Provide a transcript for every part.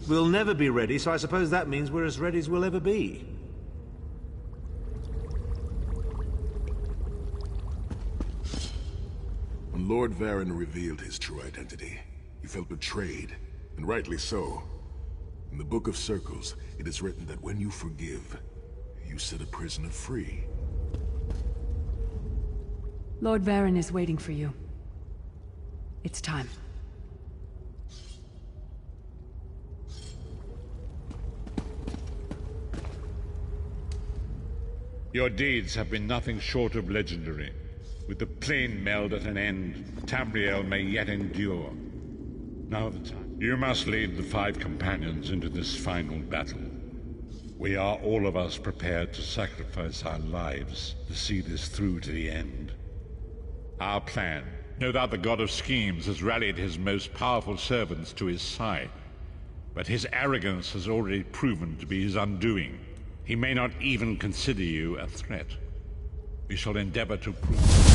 We'll never be ready, so I suppose that means we're as ready as we'll ever be. When Lord Varen revealed his true identity, he felt betrayed, and rightly so. In the Book of Circles, it is written that when you forgive, you set a prisoner free. Lord Varen is waiting for you. It's time. Your deeds have been nothing short of legendary. With the plane meld at an end, Tamriel may yet endure. Now the time. You must lead the 5 companions into this final battle. We are all of us prepared to sacrifice our lives to see this through to the end. Our plan. No doubt the God of Schemes has rallied his most powerful servants to his side. But his arrogance has already proven to be his undoing. He may not even consider you a threat. We shall endeavor to prove...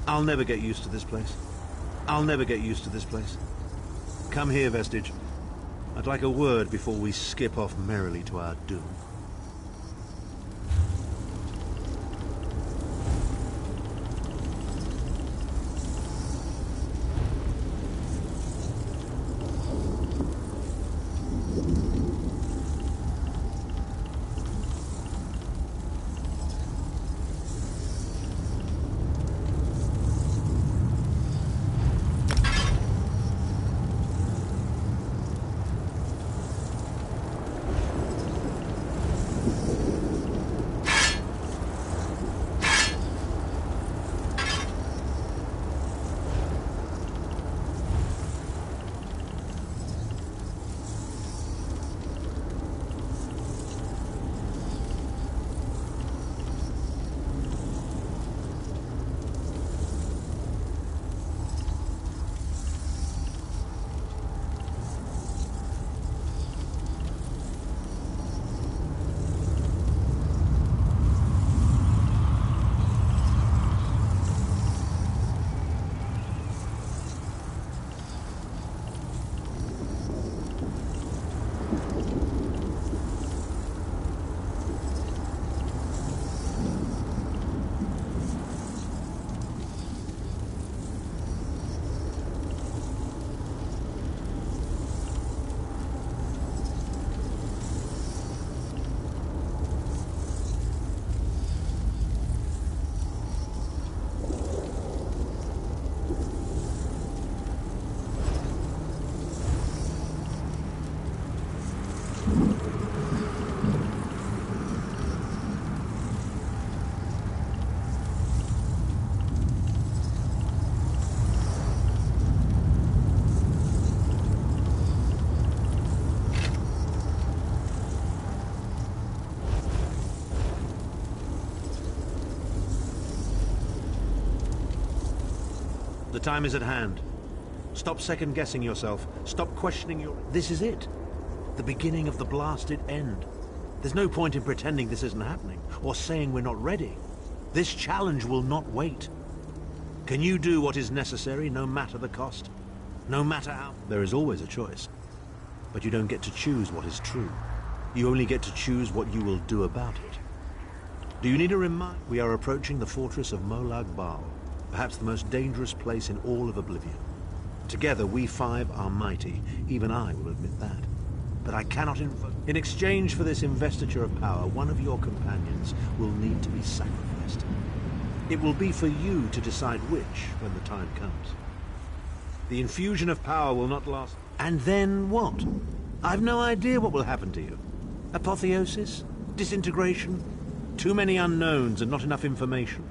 I'll never get used to this place. I'll never get used to this place. Come here, Vestige. I'd like a word before we skip off merrily to our doom. The time is at hand. Stop second-guessing yourself. Stop questioning your... This is it. The beginning of the blasted end. There's no point in pretending this isn't happening, or saying we're not ready. This challenge will not wait. Can you do what is necessary, no matter the cost? No matter how... There is always a choice. But you don't get to choose what is true. You only get to choose what you will do about it. Do you need a reminder? We are approaching the fortress of Molag Bal. Perhaps the most dangerous place in all of Oblivion. Together, we 5 are mighty. Even I will admit that. But I cannot invoke... In exchange for this investiture of power, one of your companions will need to be sacrificed. It will be for you to decide which, when the time comes. The infusion of power will not last... And then what? I've no idea what will happen to you. Apotheosis? Disintegration? Too many unknowns and not enough information.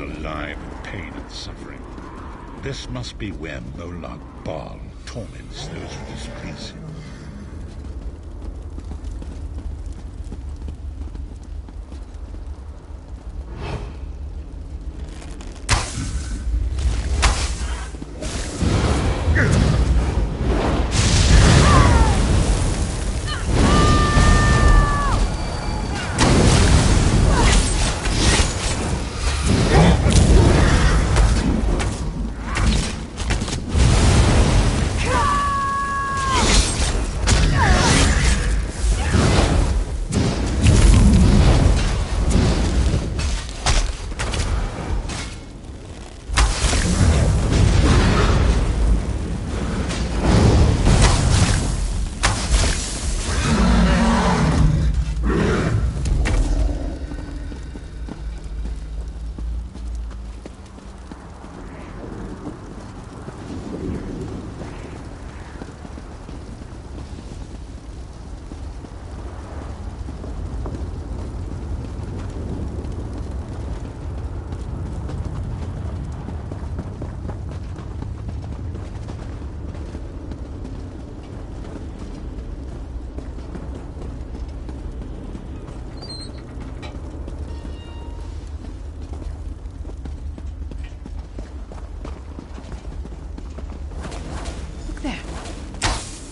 alive in pain and suffering. This must be where Molag Bal torments those who displease him.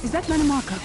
Is that Manamarco?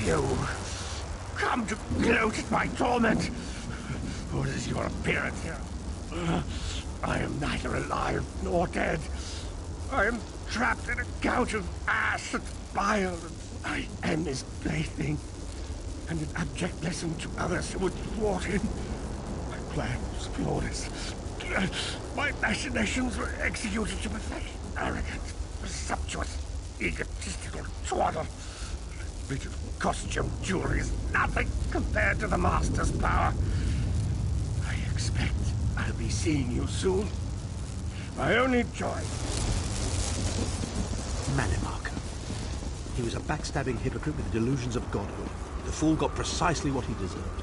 You come to gloat at my torment. What is your appearance here? I am neither alive nor dead. I am trapped in a couch of ash and bile, and I am his plaything, and an abject lesson to others who would thwart him. My plan was flawless. My machinations were executed to perfection. Arrogant, presumptuous, egotistical twaddle. Bit of costume jewelry is nothing compared to the Master's power. I expect I'll be seeing you soon. My only joy. Manamarco. He was a backstabbing hypocrite with delusions of godhood. The fool got precisely what he deserved.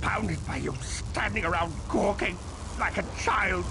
Pounded by you standing around gawking like a child.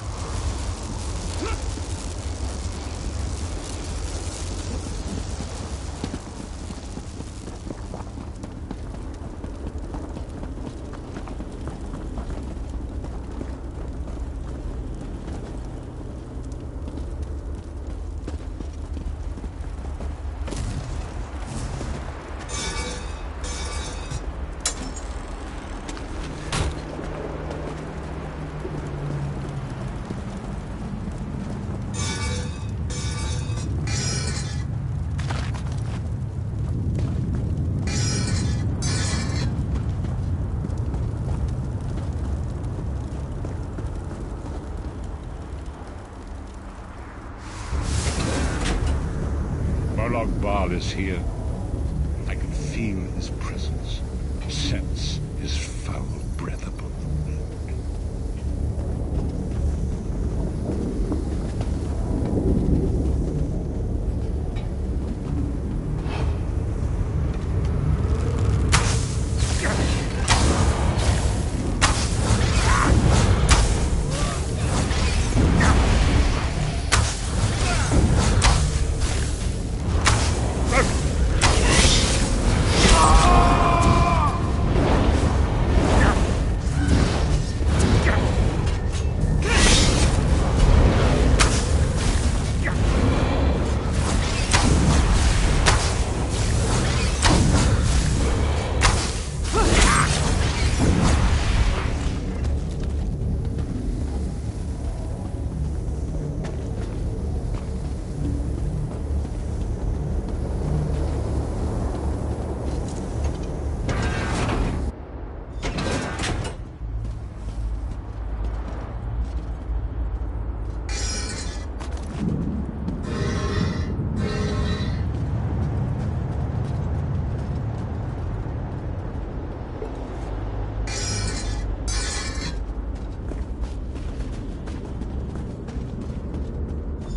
Molag Bal is here. I can feel his presence, sense his foul breath upon the wind.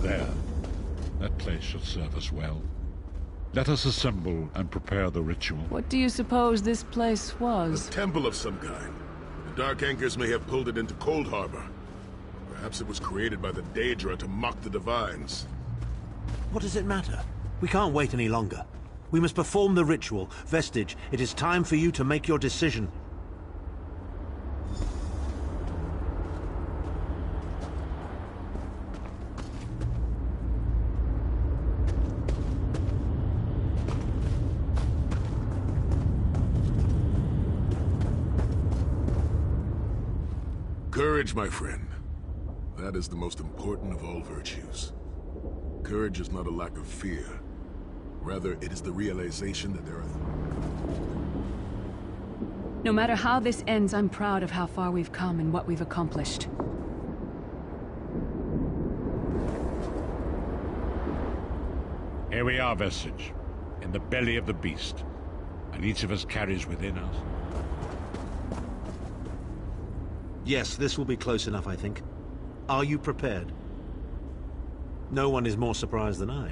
There. That place should serve us well. Let us assemble and prepare the ritual. What do you suppose this place A was? temple of some kind. The Dark Anchors may have pulled it into Cold Harbor. Perhaps it was created by the Daedra to mock the Divines. What does it matter? We can't wait any longer. We must perform the ritual. Vestige, it is time for you to make your decision. Courage, my friend. That is the most important of all virtues. Courage is not a lack of fear. Rather, it is the realization that there are... No matter how this ends, I'm proud of how far we've come and what we've accomplished. Here we are, Vestige, in the belly of the beast, and each of us carries within us. Yes, this will be close enough, I think. Are you prepared? No one is more surprised than I.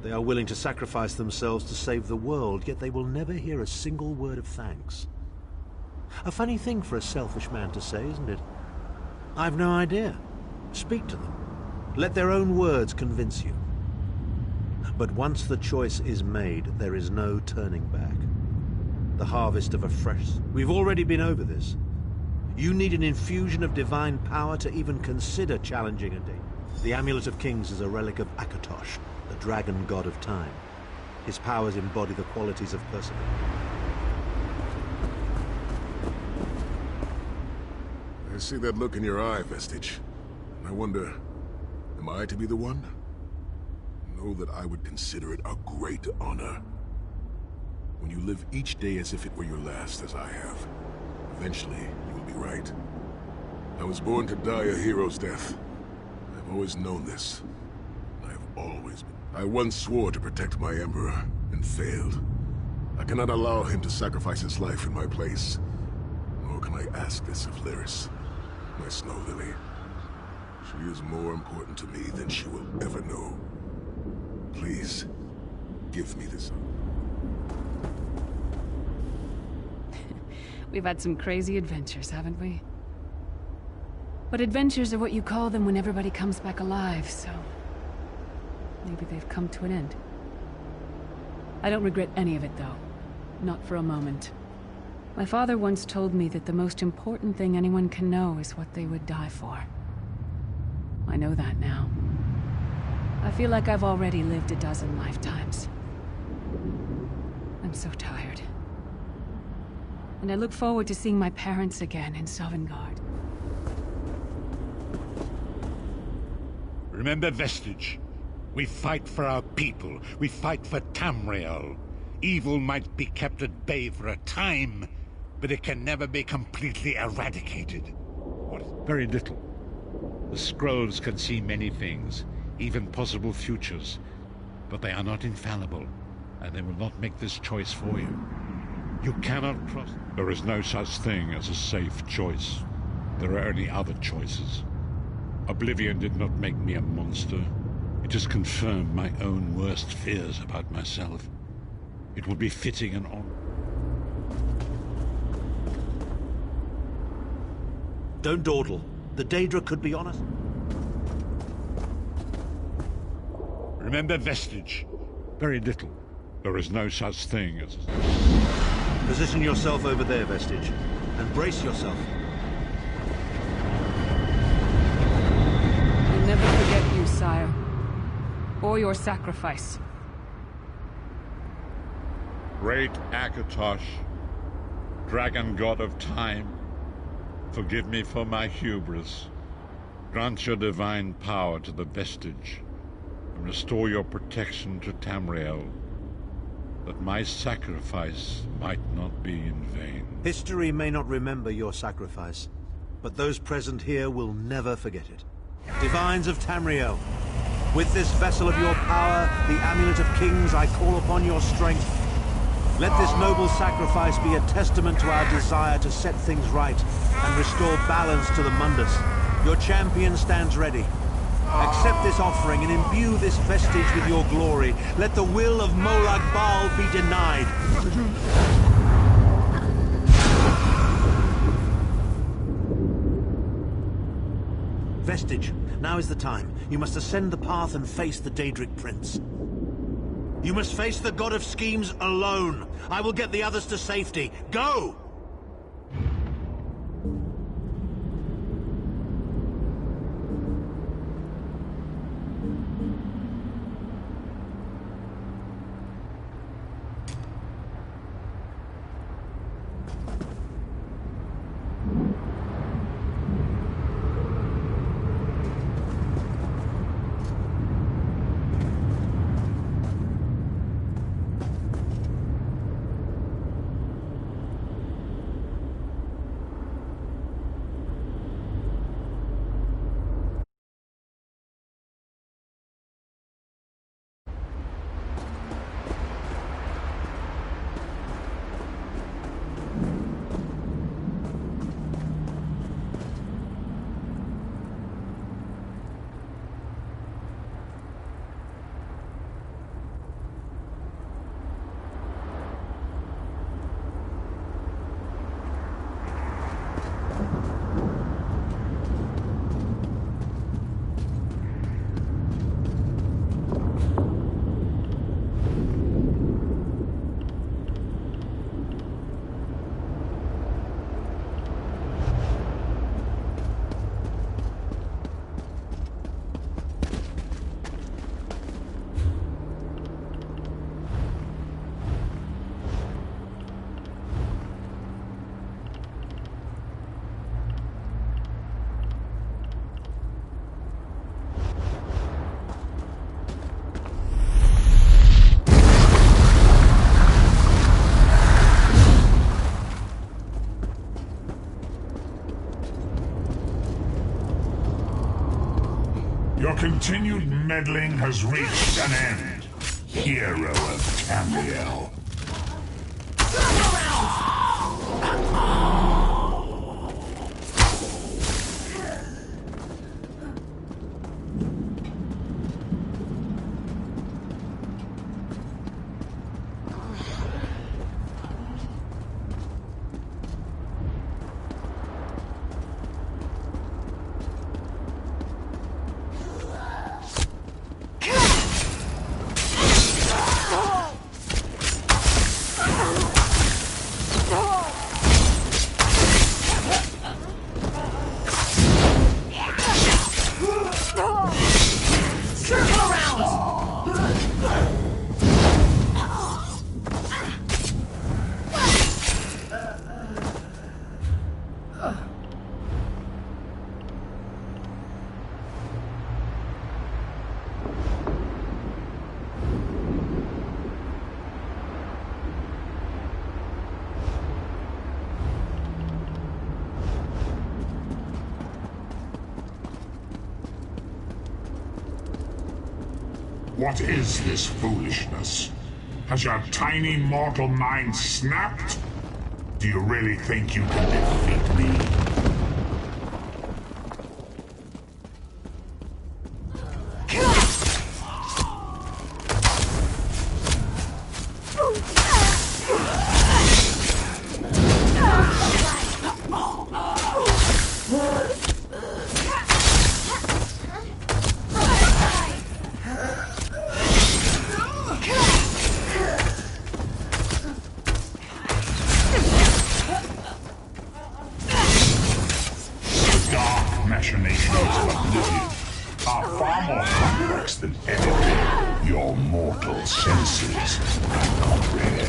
They are willing to sacrifice themselves to save the world, yet they will never hear a single word of thanks. A funny thing for a selfish man to say, isn't it? I've no idea. Speak to them. Let their own words convince you. But once the choice is made, there is no turning back. The harvest of a fresh... We've already been over this. You need an infusion of divine power to even consider challenging a day. The Amulet of Kings is a relic of Akatosh, the dragon god of time. His powers embody the qualities of perseverance. I see that look in your eye, Vestige. And I wonder, am I to be the one? Know that I would consider it a great honor. When you live each day as if it were your last, as I have, eventually you will be right. I was born to die a hero's death. I've always known this. I have always been. I once swore to protect my Emperor, and failed. I cannot allow him to sacrifice his life in my place. Nor can I ask this of Lyris, my snow lily. She is more important to me than she will ever know. Please, give me this. We've had some crazy adventures, haven't we? But adventures are what you call them when everybody comes back alive, so... maybe they've come to an end. I don't regret any of it, though. Not for a moment. My father once told me that the most important thing anyone can know is what they would die for. I know that now. I feel like I've already lived a dozen lifetimes. I'm so tired. And I look forward to seeing my parents again in Sovngarde. Remember, Vestige. We fight for our people. We fight for Tamriel. Evil might be kept at bay for a time, but it can never be completely eradicated. What? Very little. The scrolls can see many things, even possible futures, but they are not infallible, and they will not make this choice for you. You cannot trust. There is no such thing as a safe choice. There are only other choices. Oblivion did not make me a monster. It has confirmed my own worst fears about myself. It would be fitting and honorable. Don't dawdle. The Daedra could be honest. Remember, Vestige. Very little. There is no such thing as... Position yourself over there, Vestige, and brace yourself. I'll never forget you, sire. Or your sacrifice. Great Akatosh, dragon god of time, forgive me for my hubris. Grant your divine power to the Vestige, and restore your protection to Tamriel, that my sacrifice might not be in vain. History may not remember your sacrifice, but those present here will never forget it. Divines of Tamriel, with this vessel of your power, the Amulet of Kings, I call upon your strength. Let this noble sacrifice be a testament to our desire to set things right and restore balance to the Mundus. Your champion stands ready. Accept this offering and imbue this vestige with your glory. Let the will of Molag Bal be denied. Vestige, now is the time. You must ascend the path and face the Daedric Prince. You must face the God of Schemes alone. I will get the others to safety. Go! Your continued meddling has reached an end, hero of Tamriel. What is this foolishness? Has your tiny mortal mind snapped? Do you really think you can defeat me? Machinations of oblivion are far more complex than anything your mortal senses can comprehend.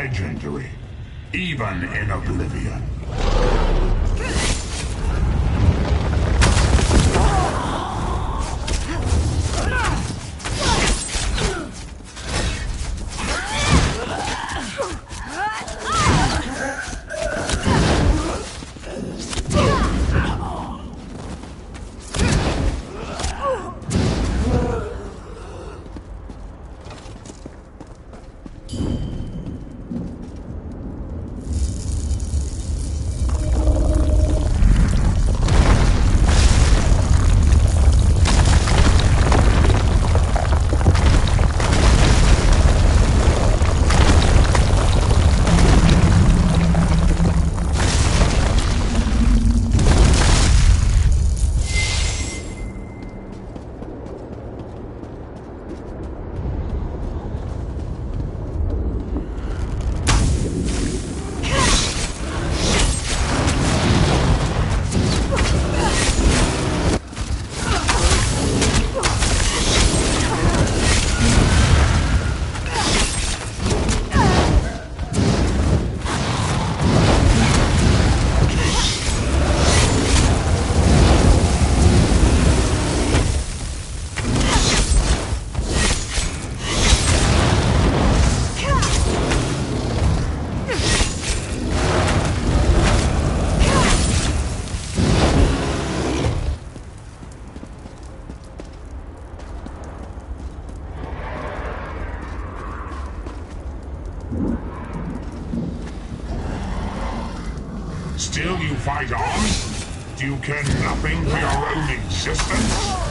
legendary, even in Oblivion. Still you fight on? Do you care nothing for your own existence?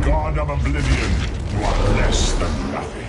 God of Oblivion, you are less than nothing.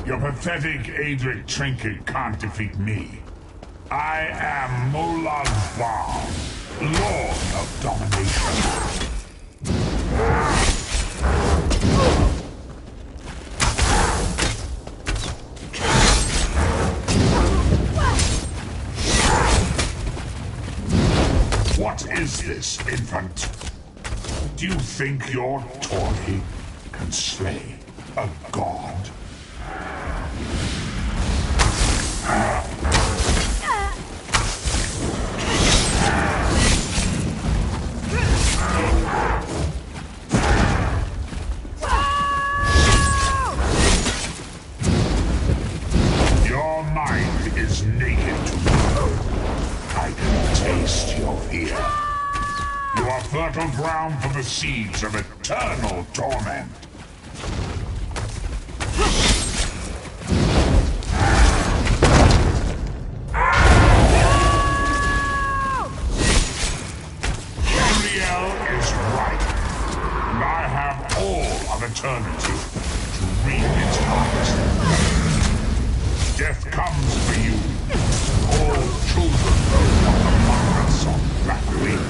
Your pathetic Adric trinket can't defeat me. I am Molad Val, Lord of Domination. What is this, infant? Do you think your toy can slay a god? fertile ground for the seeds of eternal torment. Tamriel is right, and I have all of eternity to reap its harvest. Death comes for you, all children of the monarchs on black wings.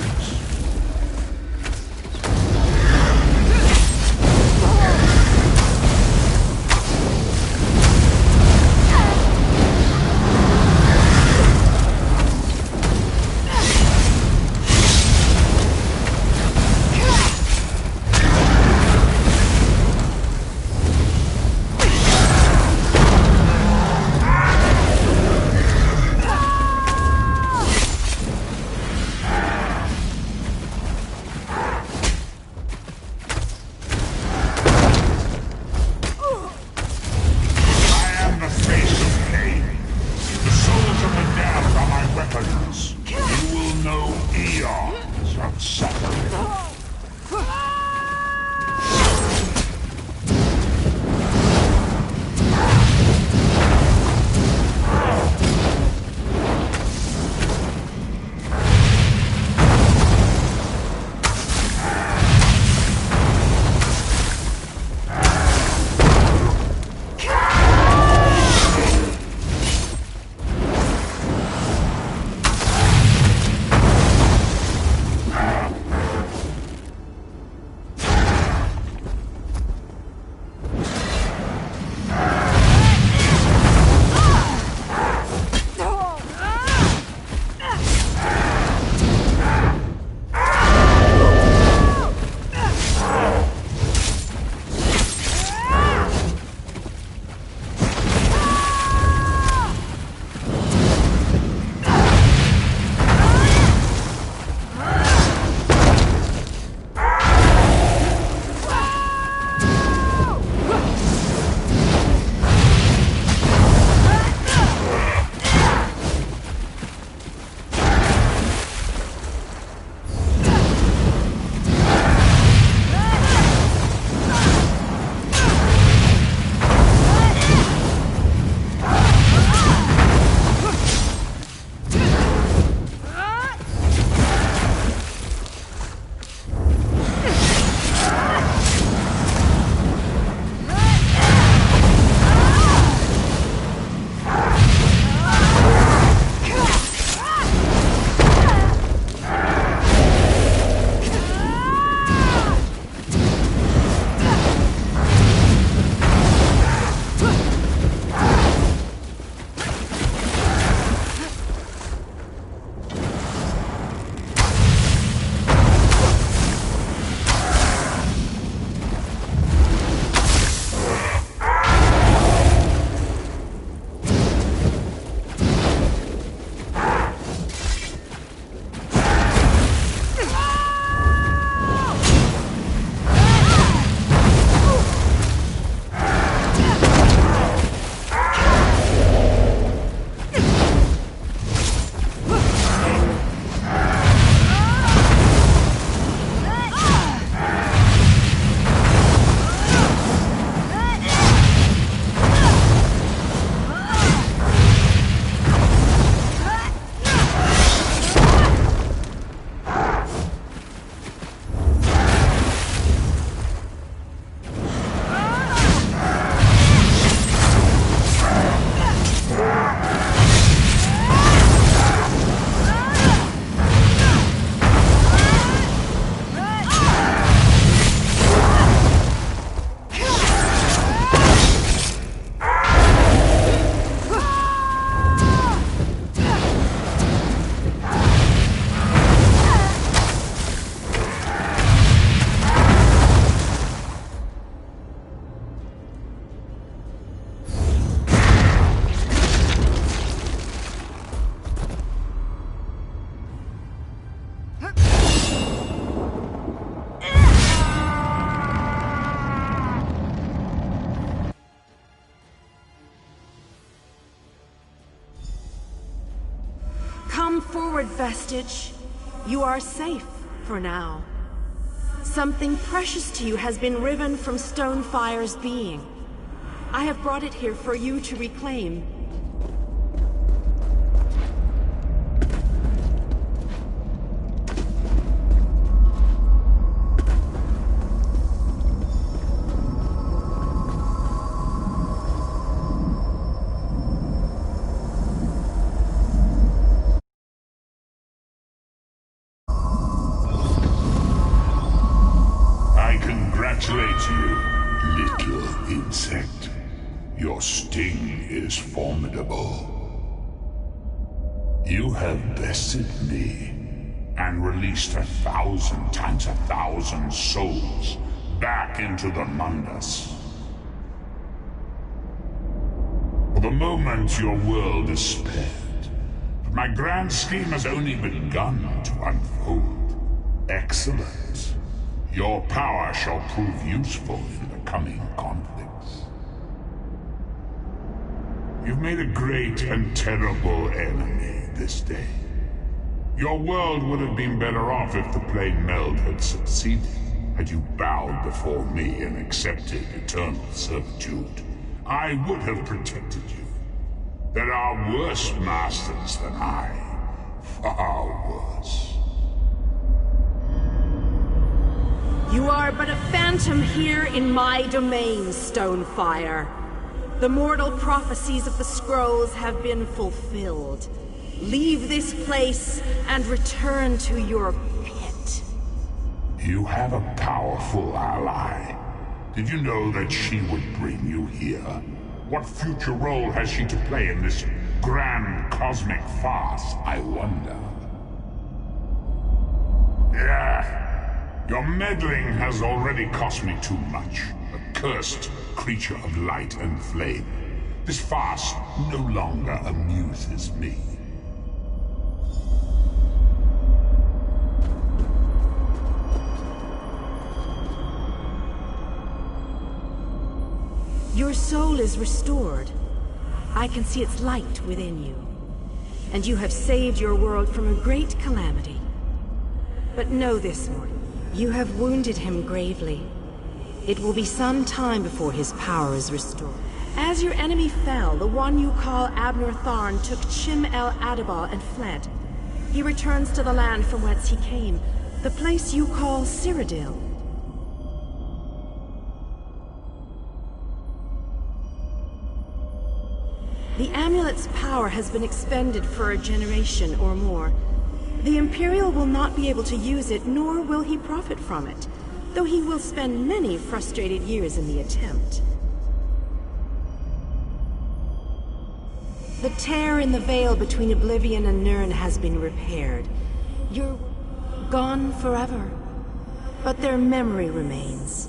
Come forward, Vestige. You are safe for now. Something precious to you has been riven from Stonefire's being. I have brought it here for you to reclaim. Congratulate you, little insect. Your sting is formidable. You have bested me and released 1,000 times 1,000 souls back into the Mundus. For the moment, your world is spared, but my grand scheme has only begun to unfold. Excellent. Your power shall prove useful in the coming conflicts. You've made a great and terrible enemy this day. Your world would have been better off if the plane meld had succeeded, had you bowed before me and accepted eternal servitude. I would have protected you. There are worse masters than I, far worse. You are but a phantom here in my domain, Stonefire. The mortal prophecies of the scrolls have been fulfilled. Leave this place and return to your pit. You have a powerful ally. Did you know that she would bring you here? What future role has she to play in this grand cosmic farce, I wonder? Yeah. Your meddling has already cost me too much. A cursed creature of light and flame. This farce no longer amuses me. Your soul is restored. I can see its light within you. And you have saved your world from a great calamity. But know this, mortal. You have wounded him gravely. It will be some time before his power is restored. As your enemy fell, the one you call Abner Tharn took Chim El Adabal and fled. He returns to the land from whence he came, the place you call Cyrodiil. The amulet's power has been expended for a generation or more. The Imperial will not be able to use it, nor will he profit from it, though he will spend many frustrated years in the attempt. The tear in the veil between Oblivion and Nirn has been repaired. You're gone forever, but their memory remains.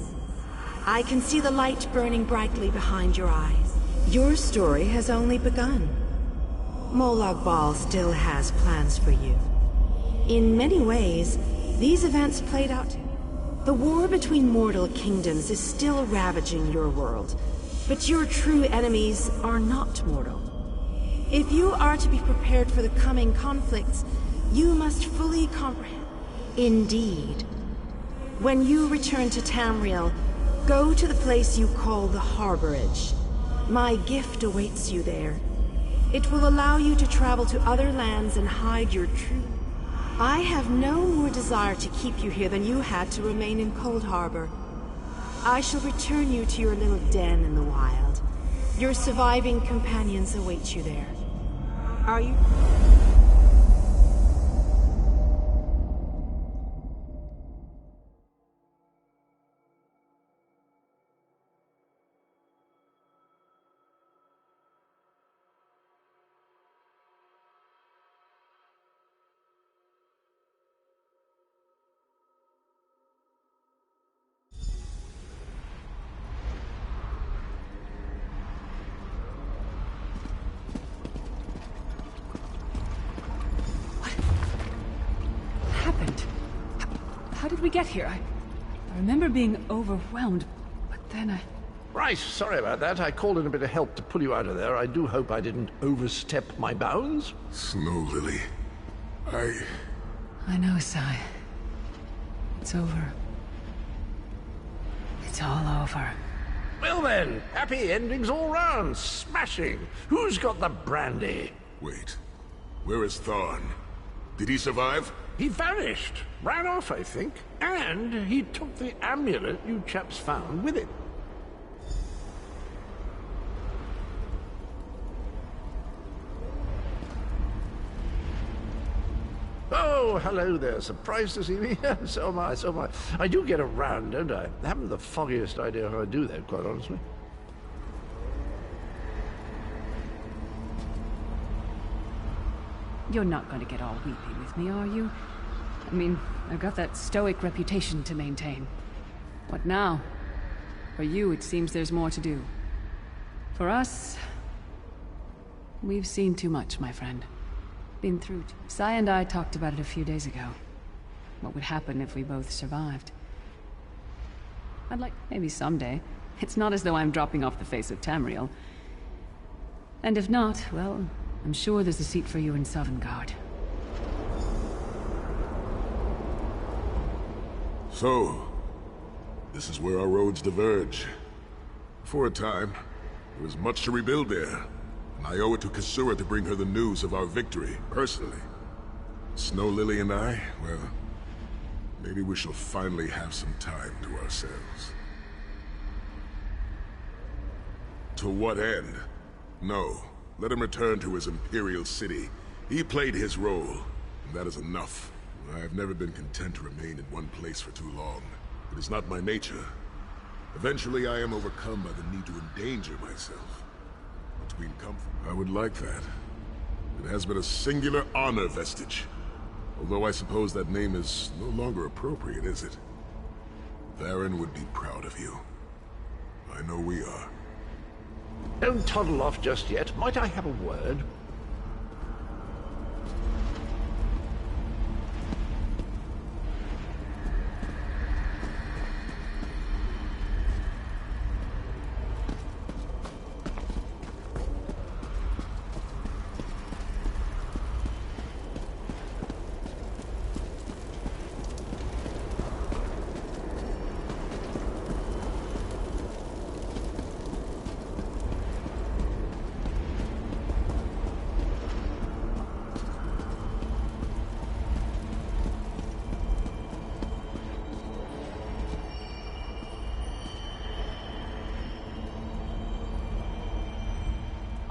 I can see the light burning brightly behind your eyes. Your story has only begun. Molag Bal still has plans for you. In many ways, these events played out. The war between mortal kingdoms is still ravaging your world, but your true enemies are not mortal. If you are to be prepared for the coming conflicts, you must fully comprehend. Indeed. When you return to Tamriel, go to the place you call the Harborage. My gift awaits you there. It will allow you to travel to other lands and hide your truth. I have no more desire to keep you here than you had to remain in Cold Harbor. I shall return you to your little den in the wild. Your surviving companions await you there. Are you? How did we get here? I remember being overwhelmed, but then I... Right, sorry about that. I called in a bit of help to pull you out of there. I do hope I didn't overstep my bounds. Snow Lily. I know, Sai. It's over. It's all over. Well then, happy endings all round. Smashing. Who's got the brandy? Wait. Where is Thorn? Did he survive? He vanished. Ran off, I think. And he took the amulet you chaps found with him. Oh, hello there. Surprised to see me? So am I, so am I. I do get around, don't I? I haven't the foggiest idea how I do that, quite honestly. You're not going to get all weepy with me, are you? I mean, I've got that stoic reputation to maintain. What now? For you, it seems there's more to do. For us, we've seen too much, my friend. Been through. Sai and I talked about it a few days ago. What would happen if we both survived? I'd like... maybe someday. It's not as though I'm dropping off the face of Tamriel. And if not, well, I'm sure there's a seat for you in Sovngarde. So, this is where our roads diverge. For a time, there was much to rebuild there. And I owe it to Kasura to bring her the news of our victory, personally. Snow Lily and I, well, maybe we shall finally have some time to ourselves. To what end? No. Let him return to his Imperial city. He played his role, and that is enough. I have never been content to remain in one place for too long. It is not my nature. Eventually I am overcome by the need to endanger myself. Between comfort. I would like that. It has been a singular honor vestige. Although I suppose that name is no longer appropriate, is it? Varen would be proud of you. I know we are. Don't toddle off just yet. Might I have a word?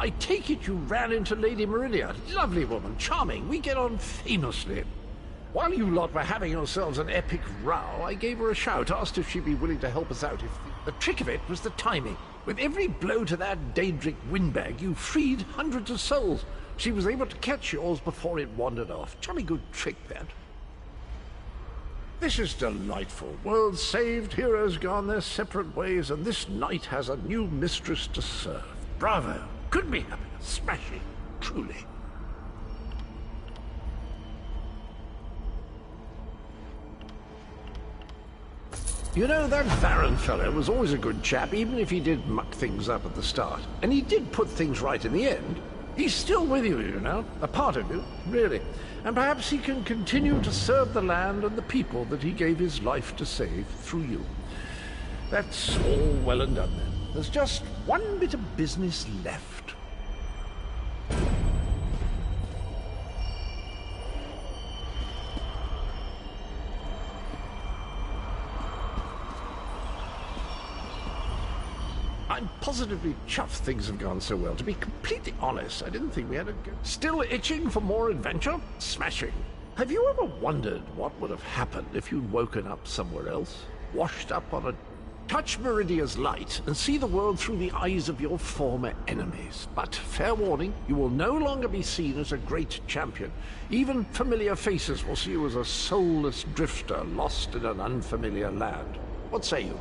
I take it you ran into Lady Meridia. Lovely woman, charming. We get on famously. While you lot were having yourselves an epic row, I gave her a shout, asked if she'd be willing to help us out. The trick of it was the timing. With every blow to that Daedric windbag, you freed hundreds of souls. She was able to catch yours before it wandered off. Jolly good trick, that. This is delightful. Worlds saved, heroes gone their separate ways, and this knight has a new mistress to serve. Bravo. Couldn't be happier. Smashing. Truly. You know, that Varen fellow was always a good chap, even if he did muck things up at the start. And he did put things right in the end. He's still with you, you know. A part of you, really. And perhaps he can continue to serve the land and the people that he gave his life to save through you. That's all well and done then. There's just one bit of business left. I'm positively chuffed things have gone so well. To be completely honest, I didn't think we had a go. Still itching for more adventure? Smashing. Have you ever wondered what would have happened if you'd woken up somewhere else? Washed up on a... Touch Meridia's light and see the world through the eyes of your former enemies. But, fair warning, you will no longer be seen as a great champion. Even familiar faces will see you as a soulless drifter lost in an unfamiliar land. What say you?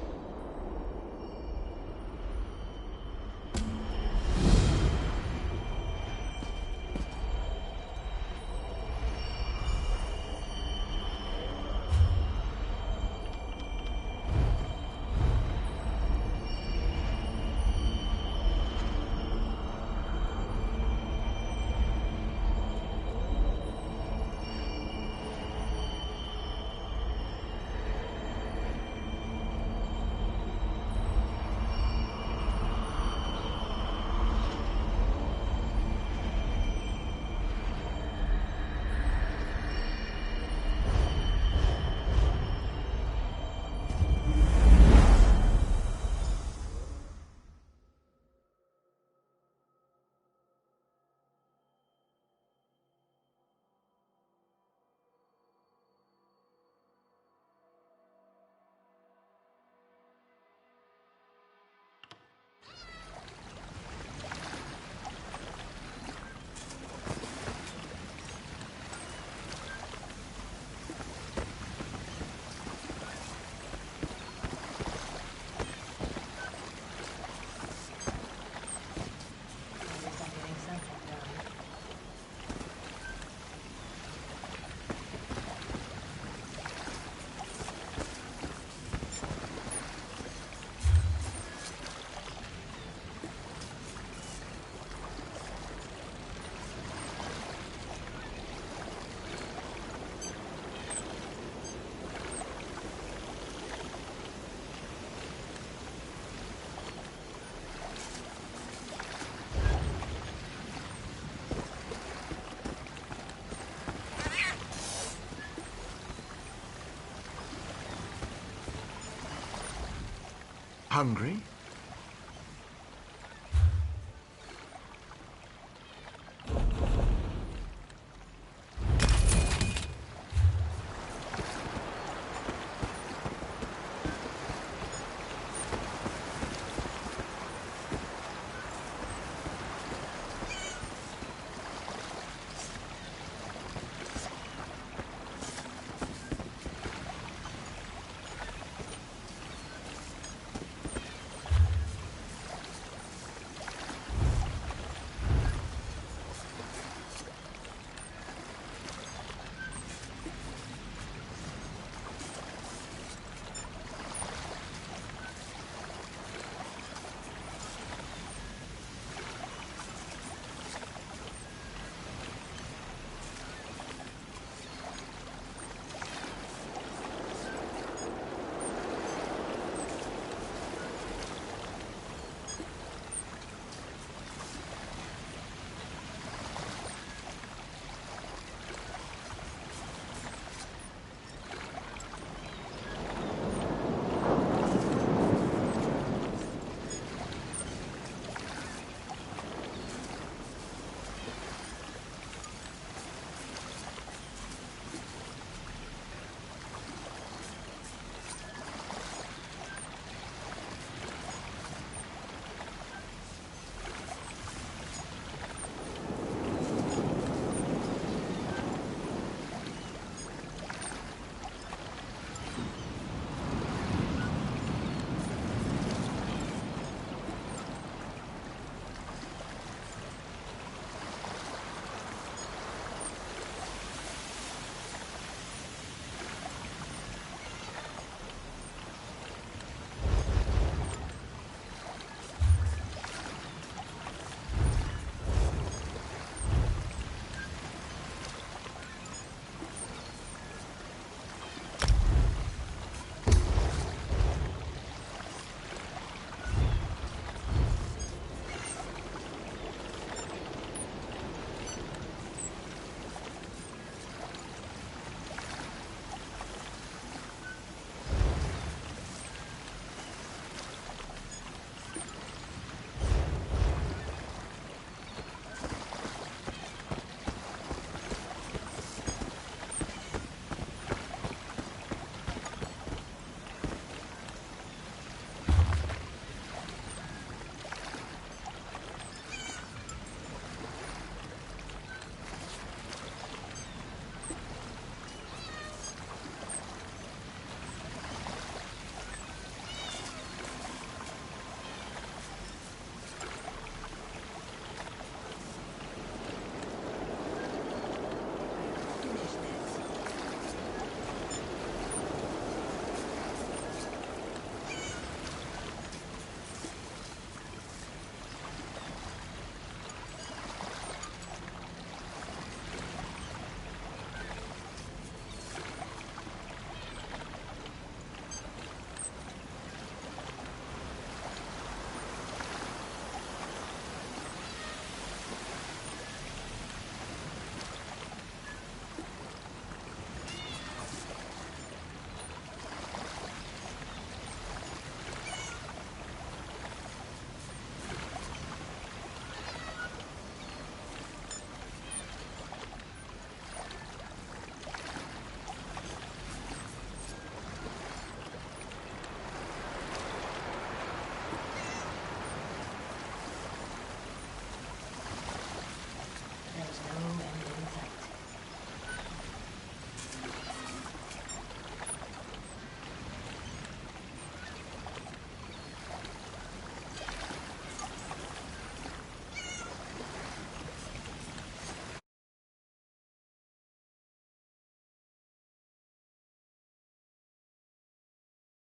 Hungry?